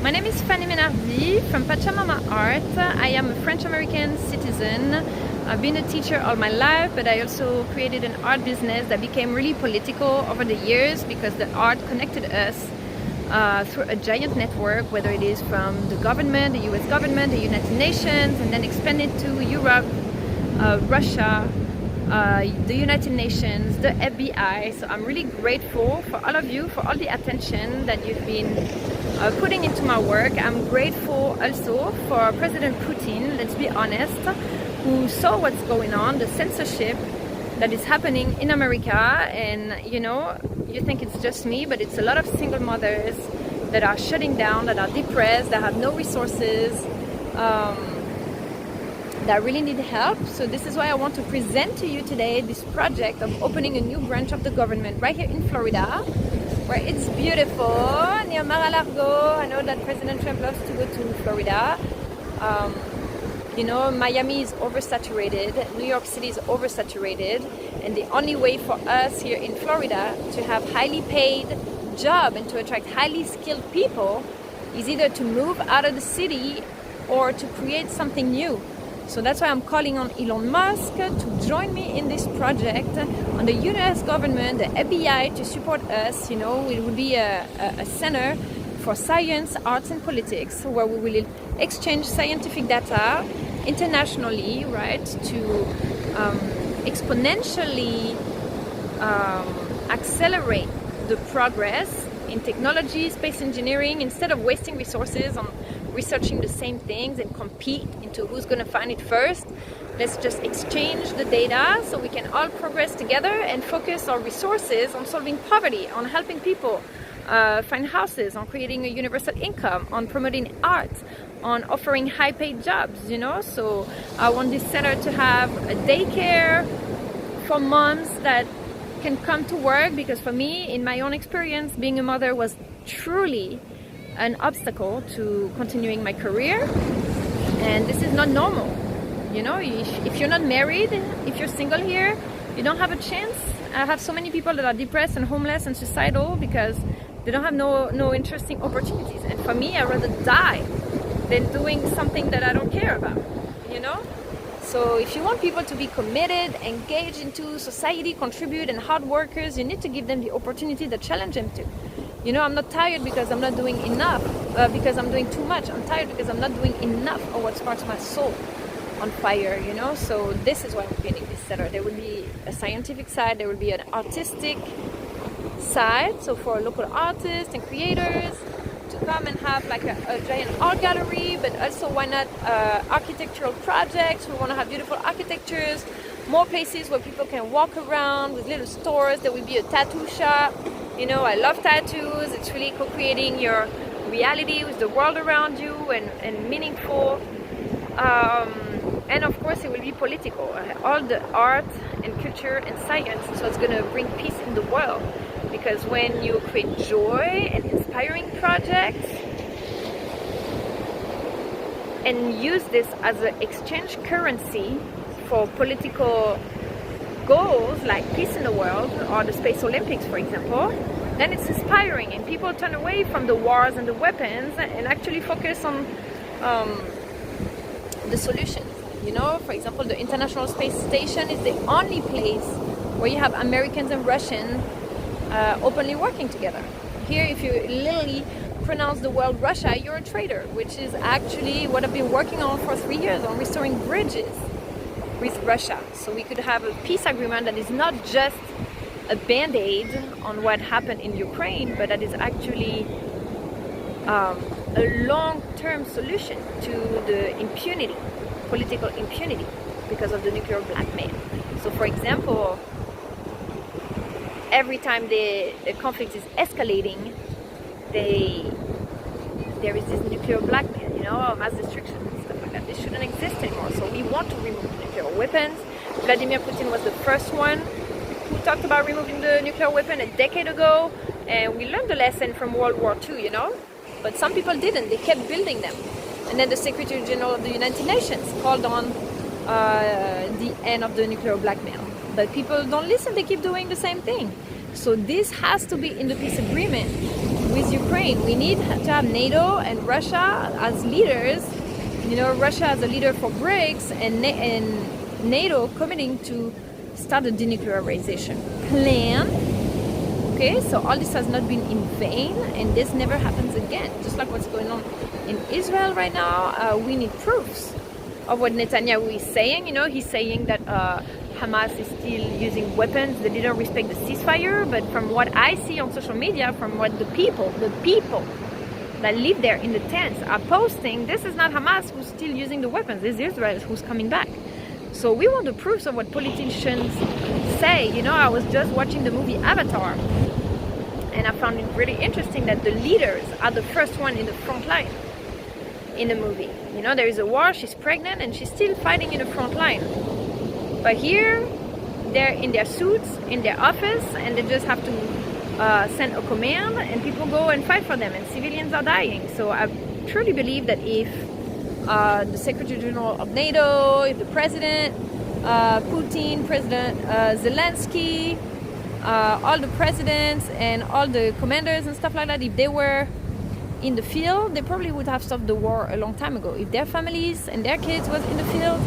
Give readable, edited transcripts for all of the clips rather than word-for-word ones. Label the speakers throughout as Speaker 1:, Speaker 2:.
Speaker 1: My name is Fanny Menardi from Pachamama Art. I am a French-American citizen. I've been a teacher all my life, but I also created an art business that became really political over the years because the art connected us through a giant network, whether it is from the government, the US government, the United Nations, and then expanded to Europe, Russia, the United Nations, the FBI. So I'm really grateful for all of you, for all the attention that you've been putting into my work. I'm grateful also for President Putin, let's be honest, who saw what's going on, the censorship that is happening in America. And you know, you think it's just me, but it's a lot of single mothers that are shutting down, that are depressed, that have no resources, that really need help. So this is why I want to present to you today this project of opening a new branch of the government right here in Florida, where it's beautiful, near Mar-a-Lago. I know that President Trump loves to go to Florida. You know, Miami is oversaturated, New York City is oversaturated, and the only way for us here in Florida to have highly paid job and to attract highly skilled people is either to move out of the city or to create something new. So that's why I'm calling on Elon Musk to join me in this project, on the US government, the FBI, to support us. You know, it will be a center for science, arts and politics, where we will exchange scientific data internationally, right, to exponentially accelerate the progress in technology, space engineering, instead of wasting resources on researching the same things and compete into who's going to find it first. Let's just exchange the data so we can all progress together and focus our resources on solving poverty, on helping people find houses, on creating a universal income, on promoting art, on offering high-paid jobs, you know. So I want this center to have a daycare for moms that can come to work, because for me, in my own experience, being a mother was truly an obstacle to continuing my career, and this is not normal. You know, if you're not married, if you're single here, you don't have a chance. I have so many people that are depressed and homeless and suicidal because they don't have no interesting opportunities. And for me, I'd rather die than doing something that I don't care about, you know? So if you want people to be committed, engaged into society, contribute, and hard workers, you need to give them the opportunity to challenge them to. You know, I'm not tired because I'm not doing enough, because I'm doing too much. I'm tired because I'm not doing enough of what sparks my soul on fire, you know? So this is why I'm creating this center. There will be a scientific side, there will be an artistic side, so for local artists and creators to come and have like a giant art gallery, but also why not architectural projects. We want to have beautiful architectures, more places where people can walk around with little stores. There will be a tattoo shop. You know, I love tattoos. It's really co-creating your reality with the world around you and meaningful. And of course it will be political, all the art and culture and science. So it's going to bring peace in the world, because when you create joy and inspiring projects and use this as an exchange currency for political goals like peace in the world or the Space Olympics, for example, then it's inspiring and people turn away from the wars and the weapons and actually focus on the solutions. You know, for example, the International Space Station is the only place where you have Americans and Russians openly working together. Here, if you literally pronounce the word Russia, you're a traitor, which is actually what I've been working on for 3 years, on restoring bridges with Russia. So we could have a peace agreement that is not just a band-aid on what happened in Ukraine, but that is actually a long-term solution to the impunity, political impunity, because of the nuclear blackmail. So for example, every time the conflict is escalating, there is this nuclear blackmail, you know, mass destruction and stuff like that. This shouldn't exist anymore. So we want to remove nuclear weapons. Vladimir Putin was the first one who talked about removing the nuclear weapon a decade ago, and we learned the lesson from World War II, you know. But some people didn't. They kept building them. And then the Secretary General of the United Nations called on the end of the nuclear blackmail. But people don't listen. They keep doing the same thing. So this has to be in the peace agreement. with Ukraine. We need to have NATO and Russia as leaders. Russia as a leader for BRICS, and NATO committing to start a denuclearization plan. Okay, so all this has not been in vain, and this never happens again. Just like what's going on in Israel right now, we need proofs of what Netanyahu is saying. He's saying that Hamas is still using weapons. They didn't respect the ceasefire, but from what I see on social media, from what the people that live there in the tents are posting, this is not Hamas who's still using the weapons. This is Israel who's coming back. So we want the proofs of what politicians say. I was just watching the movie Avatar, and I found it really interesting that the leaders are the first one in the front line in the movie. There is a war, she's pregnant, and she's still fighting in the front line. But here, they're in their suits, in their office, and they just have to send a command, and people go and fight for them, and civilians are dying. So I truly believe that if the Secretary General of NATO, if the President Putin, President Zelensky, all the presidents and all the commanders and stuff like that, if they were in the field, they probably would have stopped the war a long time ago. If their families and their kids was in the field,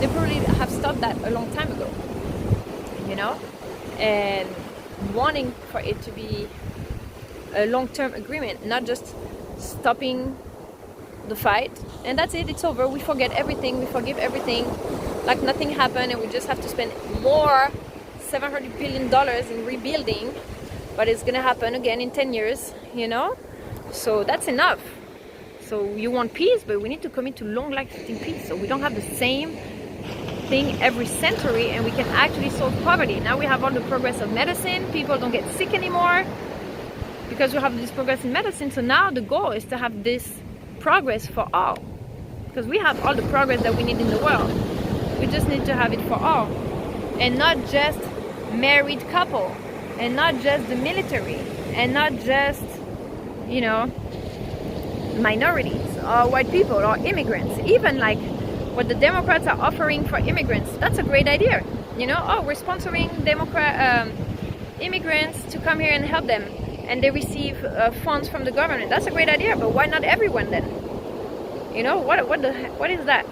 Speaker 1: they probably have stopped that a long time ago. And wanting for it to be a long-term agreement, not just stopping the fight and that's it, it's over, we forget everything, we forgive everything like nothing happened, and we just have to spend more $700 billion in rebuilding, but it's gonna happen again in 10 years, so that's enough. So you want peace, but we need to commit to long-lasting peace, so we don't have the same thing every century, and we can actually solve poverty. Now we have all the progress of medicine, people don't get sick anymore because we have this progress in medicine. So now the goal is to have this progress for all, because we have all the progress that we need in the world. We just need to have it for all, and not just married couple, and not just the military, and not just minorities or white people or immigrants. Even like what the Democrats are offering for immigrants, that's a great idea. We're sponsoring immigrants to come here and help them, and they receive funds from the government. That's a great idea, but why not everyone then? What is that?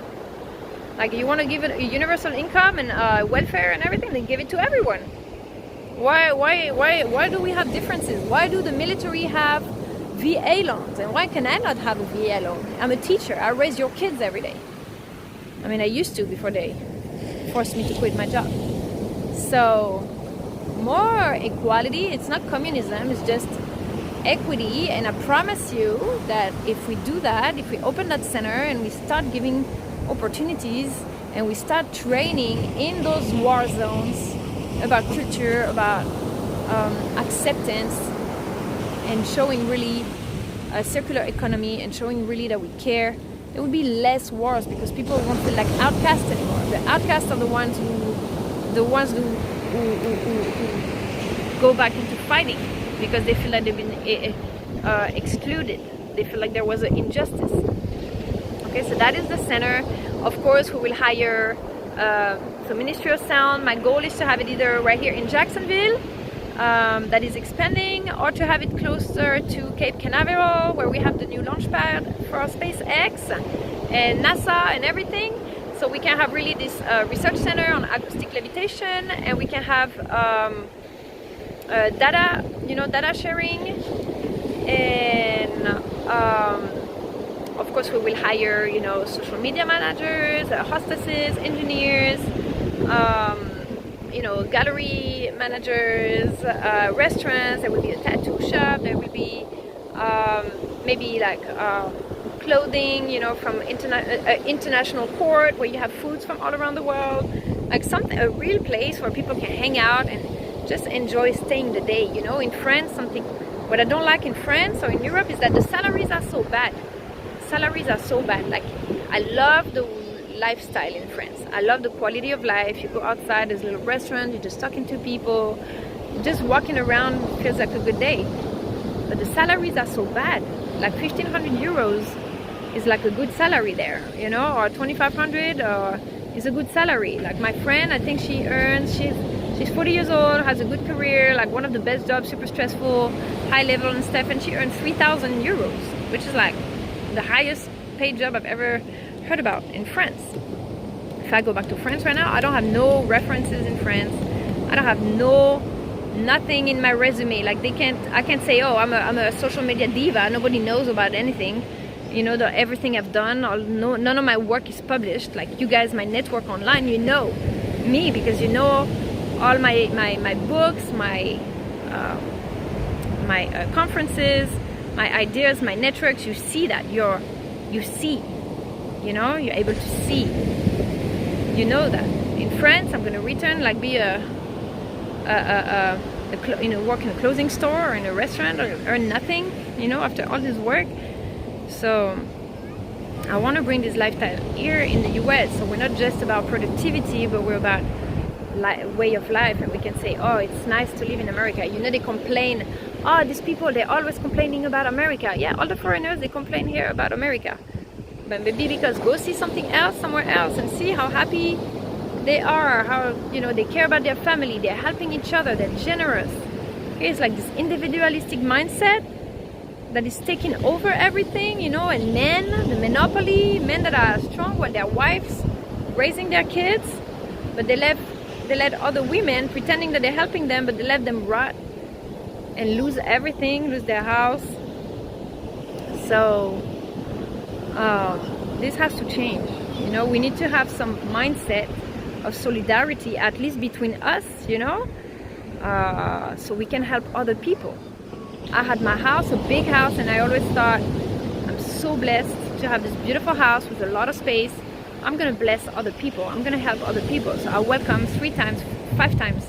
Speaker 1: Like, you want to give it a universal income and welfare and everything, then give it to everyone. Why do we have differences? Why do the military have VA loans, and why can I not have a VA loan? I'm a teacher, I raise your kids every day. I mean, I used to before they forced me to quit my job. So more equality, it's not communism, it's just equity. And I promise you that if we do that, if we open that center and we start giving opportunities and we start training in those war zones about culture, about acceptance, and showing really a circular economy, and showing really that we care, there will be less wars, because people won't feel like outcasts anymore. The outcasts are the ones who go back into fighting because they feel like they've been excluded. They feel like there was an injustice. Okay, so that is the center. Of course, we will hire the Ministry of Sound. My goal is to have it either right here in Jacksonville, that is expanding, or to have it closer to Cape Canaveral, where we have the new launch pad for SpaceX and NASA and everything. So we can have really this research center on acoustic levitation, and we can have data sharing, and of course we will hire social media managers, hostesses, engineers, gallery managers, restaurants. There will be a tattoo shop. There will be maybe like clothing, from international port, where you have foods from all around the world, like a real place where people can hang out and just enjoy staying the day. In France, what I don't like in France or in Europe is that the salaries are so bad. Like, I love the lifestyle in France. I love the quality of life. You go outside, there's a little restaurant, you're just talking to people, just walking around feels like a good day. But the salaries are so bad. Like 1,500 euros is like a good salary there, or 2,500 is a good salary. Like my friend, I think she's She's 40 years old, has a good career, like one of the best jobs, super stressful, high level and stuff, and she earned 3,000 euros, which is like the highest paid job I've ever heard about in France. If I go back to France right now, I don't have no references in France. I don't have nothing in my resume. Like I can't say, oh, I'm a social media diva. Nobody knows about anything. You know, everything I've done, none of my work is published. Like you guys, my network online, you know me because you know all my books, my conferences, my ideas, my networks. You see that you see, you know, you're able to see. You know that in France, I'm gonna return, like be work in a clothing store or in a restaurant or earn nothing, you know, after all this work. So I want to bring this lifestyle here in the US. So we're not just about productivity, but we're about way of life. And we can say, oh, it's nice to live in America. You know, they complain, oh, these people, they're always complaining about America. Yeah, all the foreigners, they complain here about America. But maybe because go see something else somewhere else and see how happy they are, how, you know, they care about their family, they're helping each other, they're generous. It's like this individualistic mindset that is taking over everything, you know, and men, the monopoly, men that are strong with their wives raising their kids, but they let other women pretending that they're helping them, but they let them rot and lose everything, lose their house. So this has to change. You know, we need to have some mindset of solidarity, at least between us, you know, so we can help other people. I had my house, a big house, and I always thought, I'm so blessed to have this beautiful house with a lot of space. I'm gonna bless other people. I'm gonna help other people. So I welcome 5 times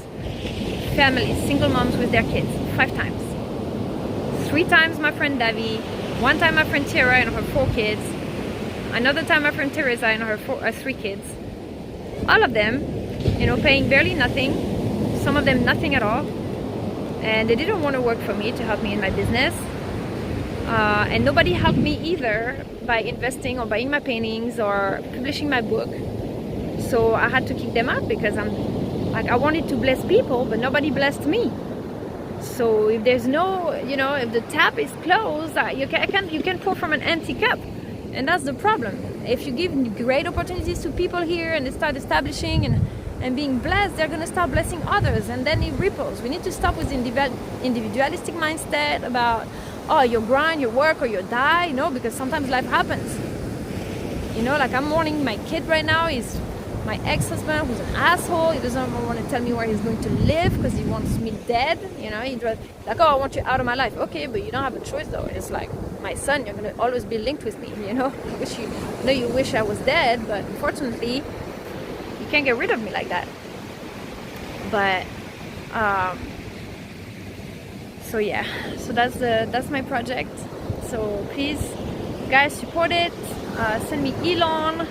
Speaker 1: families, single moms with their kids, 5 times. 3 times my friend Davi, 1 time my friend Tara and her 4 kids, another time my friend Teresa and her 3 kids. All of them, you know, paying barely nothing, some of them nothing at all. And they didn't want to work for me to help me in my business. And nobody helped me either by investing or buying my paintings or publishing my book. So I had to kick them out because I wanted to bless people, but nobody blessed me. So if there's no, you know, if the tap is closed, you can pour from an empty cup. And that's the problem. If you give great opportunities to people here and they start establishing and being blessed, they're going to start blessing others, and then it ripples. We need to stop with the individualistic mindset about, oh, you grind, you work, or you die, you know, because sometimes life happens. You know, like I'm mourning my kid right now. He's my ex-husband, who's an asshole. He doesn't want to tell me where he's going to live because he wants me dead. You know, he's like, oh, I want you out of my life. Okay, but you don't have a choice though. It's like, my son, you're going to always be linked with me, you know. You wish I was dead, but unfortunately, you can't get rid of me like that. But so yeah, so that's my project. So please, guys, support it. Send me Elon.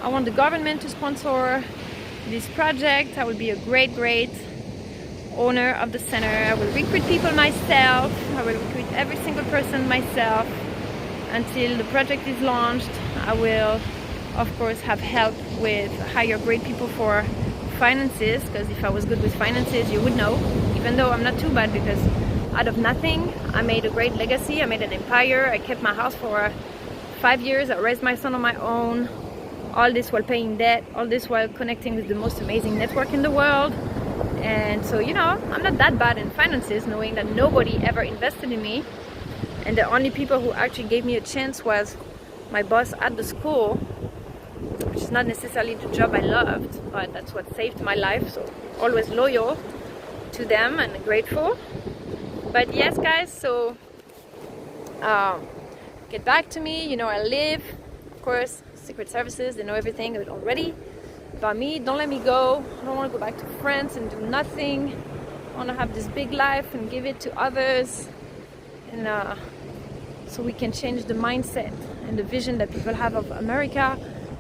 Speaker 1: I want the government to sponsor this project. I will be a great owner of the center. I will recruit people myself. I will recruit every single person myself until the project is launched. I will, of course, have help with hire great people for finances, because if I was good with finances, you would know. Even though I'm not too bad, because out of nothing, I made a great legacy. I made an empire. I kept my house for 5 years. I raised my son on my own. All this while paying debt. All this while connecting with the most amazing network in the world. And so, you know, I'm not that bad in finances, knowing that nobody ever invested in me. And the only people who actually gave me a chance was my boss at the school, which is not necessarily the job I loved, but that's what saved my life. So always loyal to them and grateful. But yes, guys, so get back to me. You know, I live, of course, Secret Services, they know everything already about me. Don't let me go. I don't want to go back to France and do nothing. I want to have this big life and give it to others, and so we can change the mindset and the vision that people have of America,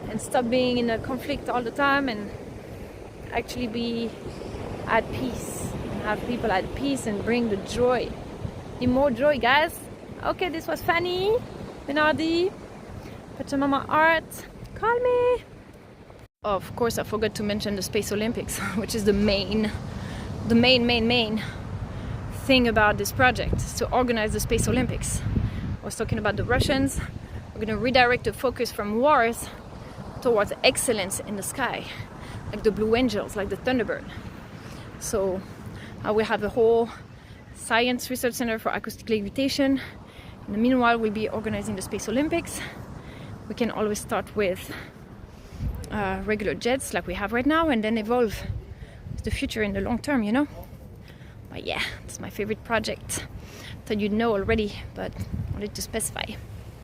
Speaker 1: and stop being in a conflict all the time, and actually be at peace, and have people at peace, and bring the joy. Need more joy, guys. Okay, this was Fanny Benardi, Pachamama Art. Call me. Of course, I forgot to mention the Space Olympics, which is the main the main thing about this project is to organize the Space Olympics. I was talking about the Russians. We're going to redirect the focus from wars towards excellence in the sky, like the Blue Angels, like the Thunderbird. So we have a whole science research center for acoustic levitation. In the meanwhile, we'll be organizing the Space Olympics. We can always start with regular jets like we have right now, and then evolve with the future in the long term, you know? But yeah, it's my favorite project. Thought you'd know already, but wanted to specify.